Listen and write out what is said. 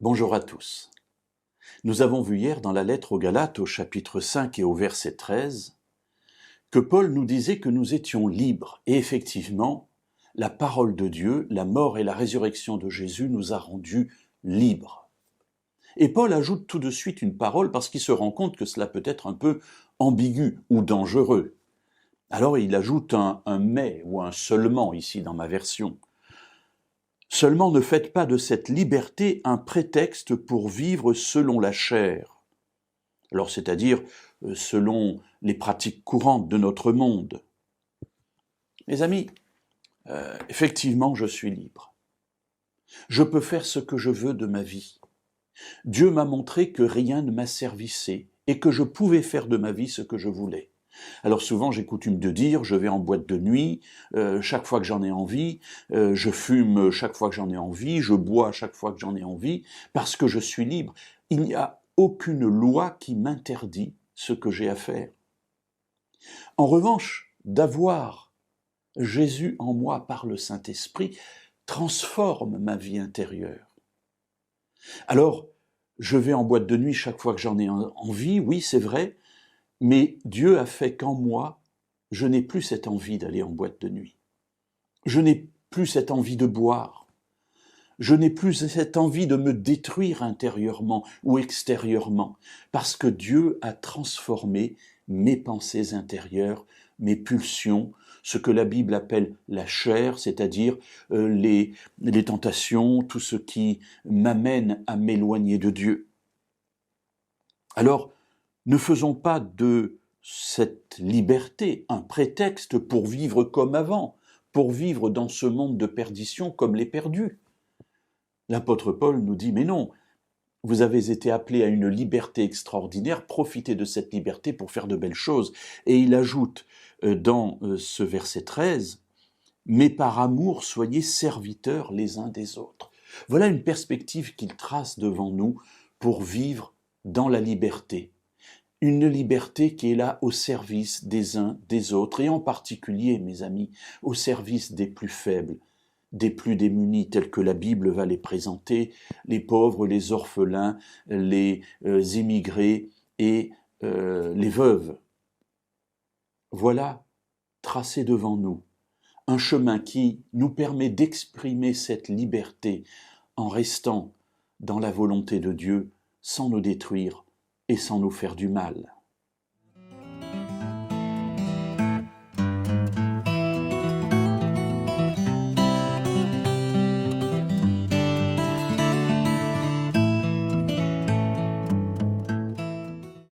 Bonjour à tous. Nous avons vu hier dans la lettre aux Galates au chapitre 5 et au verset 13 que Paul nous disait que nous étions libres et effectivement, la parole de Dieu, la mort et la résurrection de Jésus nous a rendus libres. Et Paul ajoute tout de suite une parole parce qu'il se rend compte que cela peut être un peu ambigu ou dangereux. Alors il ajoute un mais ou un seulement ici dans ma version. Seulement ne faites pas de cette liberté un prétexte pour vivre selon la chair. Alors c'est-à-dire selon les pratiques courantes de notre monde. Mes amis, effectivement je suis libre. Je peux faire ce que je veux de ma vie. Dieu m'a montré que rien ne m'asservissait et que je pouvais faire de ma vie ce que je voulais. Alors souvent j'ai coutume de dire, je vais en boîte de nuit chaque fois que j'en ai envie, je fume chaque fois que j'en ai envie, je bois chaque fois que j'en ai envie, parce que je suis libre. Il n'y a aucune loi qui m'interdit ce que j'ai à faire. En revanche, d'avoir Jésus en moi par le Saint-Esprit transforme ma vie intérieure. Alors, je vais en boîte de nuit chaque fois que j'en ai envie, oui c'est vrai, mais Dieu a fait qu'en moi, je n'ai plus cette envie d'aller en boîte de nuit. Je n'ai plus cette envie de boire. Je n'ai plus cette envie de me détruire intérieurement ou extérieurement, parce que Dieu a transformé mes pensées intérieures, mes pulsions, ce que la Bible appelle la chair, c'est-à-dire les tentations, tout ce qui m'amène à m'éloigner de Dieu. Alors, ne faisons pas de cette liberté un prétexte pour vivre comme avant, pour vivre dans ce monde de perdition comme les perdus. L'apôtre Paul nous dit, mais non, vous avez été appelés à une liberté extraordinaire, profitez de cette liberté pour faire de belles choses. Et il ajoute dans ce verset 13, mais par amour soyez serviteurs les uns des autres. Voilà une perspective qu'il trace devant nous pour vivre dans la liberté. Une liberté qui est là au service des uns des autres, et en particulier, mes amis, au service des plus faibles, des plus démunis, tels que la Bible va les présenter, les pauvres, les orphelins, les immigrés et les veuves. Voilà, tracé devant nous, un chemin qui nous permet d'exprimer cette liberté en restant dans la volonté de Dieu, sans nous détruire et sans nous faire du mal.